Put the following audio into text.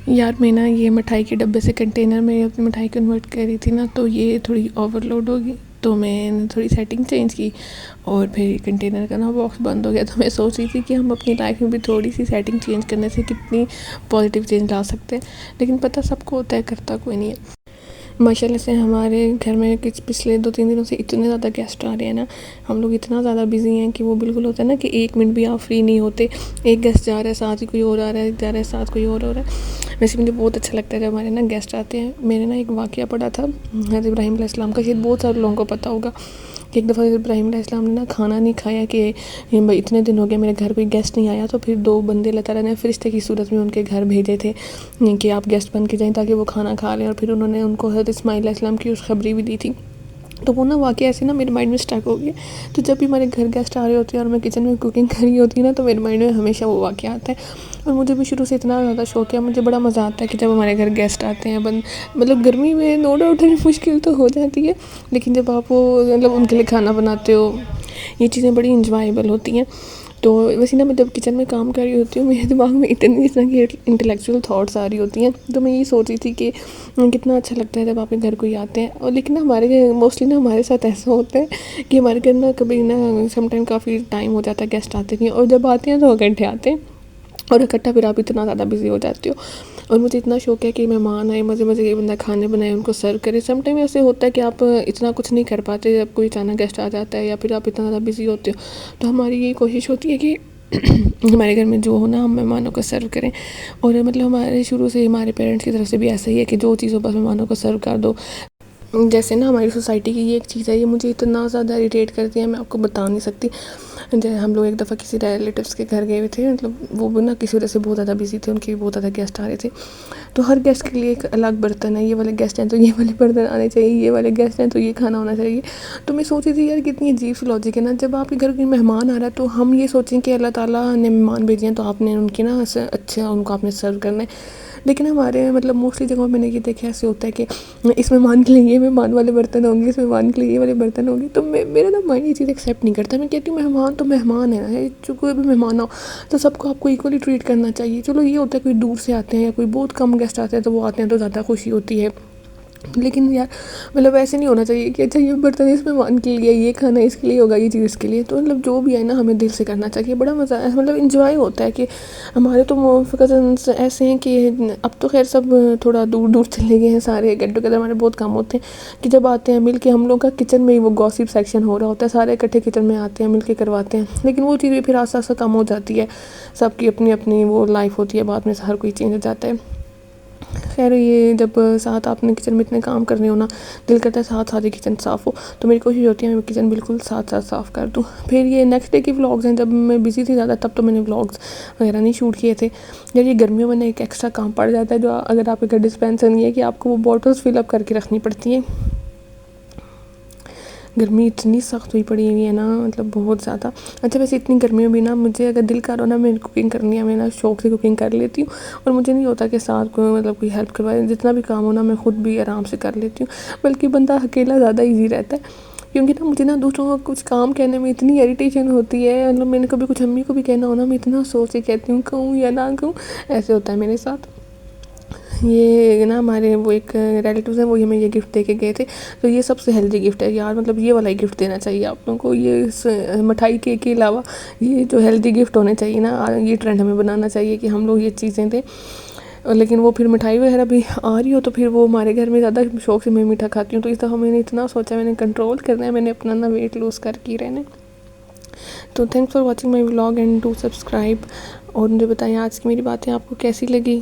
یار میں نا یہ مٹھائی کے ڈبے سے کنٹینر میں اپنی مٹھائی کنورٹ کر رہی تھی نا، تو یہ تھوڑی اوور لوڈ ہوگی، تو میں نے تھوڑی سیٹنگ چینج کی اور پھر کنٹینر کا نا باکس بند ہو گیا. تو میں سوچ رہی تھی کہ ہم اپنی لائف میں بھی تھوڑی سی سیٹنگ چینج کرنے سے کتنی پازیٹیو چینج لا سکتے ہیں، لیکن پتہ سب کو ہوتا ہے، کرتا کوئی نہیں ہے. ماشاءاللہ سے ہمارے گھر میں پچھلے 2-3 دنوں سے اتنے زیادہ گیسٹ آ رہے ہیں نا، ہم لوگ اتنا زیادہ بزی ہیں کہ وہ بالکل ہوتا ہے نا کہ 1 منٹ بھی آپ فری نہیں ہوتے. ایک گیسٹ جا رہا ہے، ساتھ ہی کوئی اور آ رہا ہے، جا رہا ہے ساتھ کوئی اور ہو رہا ہے. ویسے مجھے بہت اچھا لگتا ہے جب ہمارے نا گیسٹ آتے ہیں. میں نے نا ایک واقعہ پڑھا تھا حضرت ابراہیم علیہ السلام کا، شاید بہت سارے لوگوں کو پتہ ہوگا کہ ایک دفعہ حضرت ابراہیم علیہ السلام نے نا کھانا نہیں کھایا کہ اتنے دن ہو گئے میرے گھر کوئی گیسٹ نہیں آیا، تو پھر 2 بندے اللہ تعالیٰ نے فرشتے کی صورت میں ان کے گھر بھیجے تھے کہ آپ گیسٹ بن کے جائیں تاکہ وہ کھانا کھا لیں، اور پھر انہوں نے ان کو حضرت اسماعیل علیہ السلام کی خوشخبری بھی دی تھی. تو وہ نا واقعہ ایسے نا میرے مائنڈ میں اسٹک ہو گیا. تو جب بھی ہمارے گھر گیسٹ آ رہے ہوتے ہیں اور میں کچن میں کوکنگ کر رہی ہوتی ہوں نا، تو میرے مائنڈ میں ہمیشہ وہ واقعہ آتا ہے. اور مجھے بھی شروع سے اتنا زیادہ شوق ہے، مجھے بڑا مزہ آتا ہے کہ جب ہمارے گھر گیسٹ آتے ہیں. مطلب گرمی میں نو ڈاؤٹ مشکل تو ہو جاتی ہے، لیکن جب آپ مطلب ان کے لیے کھانا بناتے ہو، یہ چیزیں بڑی انجوائیبل ہوتی ہیں. تو ویسے نا میں جب کچن میں کام کر رہی ہوتی ہوں، میرے دماغ میں اتنی اس طرح کی انٹلیکچوئل تھاٹس آ رہی ہوتی ہیں. تو میں یہی سوچ رہی تھی کہ کتنا اچھا لگتا ہے جب آپ کے گھر کوئی آتے ہیں. اور لیکن ہمارے موسٹلی نا ہمارے ساتھ ایسا ہوتا ہے کہ ہمارے گھر نا کبھی نا سم ٹائم کافی ٹائم ہو جاتا ہے گیسٹ آتے نہیں، اور جب آتے ہیں 2 گھنٹے آتے ہیں اور اکٹھا پھر آپ اتنا زیادہ بزی ہو جاتے ہو. اور مجھے اتنا شوق ہے کہ مہمان آئے، مزے مزے کے بندہ کھانے بنائے، ان کو سرو کرے. سم ٹائم ایسے ہوتا ہے کہ آپ اتنا کچھ نہیں کر پاتے جب کوئی اچانک گیسٹ آ جاتا ہے، یا پھر آپ اتنا زیادہ بزی ہوتے ہو. تو ہماری یہ کوشش ہوتی ہے کہ ہمارے گھر میں جو ہو نا، ہم مہمانوں کو سرو کریں. اور مطلب ہمارے شروع سے ہمارے پیرنٹس کی طرف سے بھی ایسا ہی ہے کہ جو چیزوں پر مہمانوں کو سرو کر دو. جیسے نا ہماری سوسائٹی کی یہ ایک چیز ہے، یہ مجھے اتنا زیادہ اریٹیٹ کرتی ہے، میں آپ کو بتا نہیں سکتی. ہم لوگ ایک دفعہ کسی ریلیٹیوس کے گھر گئے ہوئے تھے، مطلب وہ بھی نا کسی وجہ سے بہت زیادہ بزی تھے، ان کے بھی بہت زیادہ گیسٹ آ رہے تھے. تو ہر گیسٹ کے لیے ایک الگ برتن ہے، یہ والے گیسٹ ہیں تو یہ والے برتن آنے چاہیے، یہ والے گیسٹ ہیں تو یہ کھانا ہونا چاہیے. تو میں سوچی تھی یار کتنی عجیب سی لاجک ہے نا. جب آپ کے گھر کوئی مہمان آ رہا ہے تو ہم یہ سوچیں کہ اللہ تعالیٰ نے مہمان بھیجے ہیں تو آپ نے ان کی نا اچھا ان کو آپ نے سرو کرنا ہے. لیکن ہمارے مطلب موسٹلی جگہوں میں نے یہ دیکھا ایسے ہوتا ہے کہ اس مہمان کے لیے یہ مہمان والے برتن ہوں گے، اس مہمان کے لیے یہ والے برتن ہوں گے. تو میرا نا مائنڈ یہ چیز ایکسیپٹ نہیں کرتا. میں کہتی ہوں مہمان تو مہمان ہے، جو کوئی بھی مہمان ہو تو سب کو آپ کو ایکولی ٹریٹ کرنا چاہیے. چلو یہ ہوتا ہے کوئی دور سے آتے ہیں یا کوئی بہت کم گیسٹ آتے ہیں تو وہ آتے ہیں تو زیادہ خوشی ہوتی ہے، لیکن یار مطلب ایسے نہیں ہونا چاہیے کہ اچھا یہ برتن اس مہمان کے لیے، یہ کھانا اس کے لیے ہوگا، یہ چیز اس کے لیے. تو مطلب جو بھی ہے نا ہمیں دل سے کرنا چاہیے. بڑا مزہ ہے، مطلب انجوائے ہوتا ہے. کہ ہمارے تو کزنس ایسے ہیں کہ اب تو خیر سب تھوڑا دور دور چلے گئے ہیں، سارے گیٹ ٹوگیدر ہمارے بہت کم ہوتے ہیں. کہ جب آتے ہیں مل کے، ہم لوگ کا کچن میں ہی وہ گوسپ سیکشن ہو رہا ہوتا ہے، سارے اکٹھے کچن میں آتے ہیں، مل کے کرواتے ہیں. لیکن وہ چیز بھی پھر آہستہ آہستہ کم ہو جاتی ہے، سب کی اپنی اپنی وہ لائف ہوتی ہے، بعد میں ہر کوئی چینج ہو جاتا ہے. خیر یہ جب ساتھ آپ نے کچن میں اتنے کام کرنے ہونا، دل کرتا ہے ساتھ ساتھ ہی کچن صاف ہو. تو میری کوشش ہوتی ہے میں کچن بالکل ساتھ ساتھ صاف کر دوں. پھر یہ نیکسٹ ڈے کی ولاگز ہیں، جب میں بزی تھی زیادہ تب تو میں نے ولاگز وغیرہ نہیں شوٹ کیے تھے. جب یہ گرمیوں میں نے ایک ایکسٹرا کام پڑ جاتا ہے، جو اگر آپ کے گھر ڈسپینسر نہیں ہے کہ آپ کو وہ بوٹلز فل اپ کر کے رکھنی پڑتی ہیں. گرمی اتنی سخت ہوئی پڑی ہوئی ہے نا، مطلب بہت زیادہ. اچھا ویسے اتنی گرمیوں میں نا مجھے اگر دل کر رہا ہو نا، میں کوکنگ کرنی ہے، میں نا شوق سے کوکنگ کر لیتی ہوں. اور مجھے نہیں ہوتا کہ ساتھ کو مطلب کوئی ہیلپ کروائے، جتنا بھی کام ہو نا میں خود بھی آرام سے کر لیتی ہوں. بلکہ بندہ اکیلا زیادہ ایزی رہتا ہے، کیونکہ نا مجھے نا دوسروں کو کچھ کام کہنے میں اتنی اریٹیشن ہوتی ہے. مطلب میں نے کبھی کچھ امی کو بھی کہنا ہو نا، میں اتنا سوچ کے کہتی ہوں کہوں یا نہ کہوں، ایسے ہوتا ہے میرے ساتھ. یہ نا ہمارے وہ ایک ریلیٹیوز ہیں، وہ ہمیں یہ گفٹ دے کے گئے تھے. تو یہ سب سے ہیلدی گفٹ ہے یار، مطلب یہ والا ہی گفٹ دینا چاہیے آپ لوگوں کو. یہ مٹھائی کیک کے علاوہ یہ جو ہیلدی گفٹ ہونے چاہیے نا، یہ ٹرینڈ ہمیں بنانا چاہیے کہ ہم لوگ یہ چیزیں دیں. لیکن وہ پھر مٹھائی وغیرہ بھی آ رہی ہو تو پھر وہ ہمارے گھر میں زیادہ شوق سے میں میٹھا کھاتی ہوں. تو اس دفعہ میں نے اتنا سوچا، میں نے کنٹرول کرنا ہے، میں نے اپنا نا ویٹ لوز کر کے رہنا ہے. تو thanks for watching my vlog and do subscribe. اور مجھے بتائیں آج کی میری باتیں آپ کو کیسی لگی.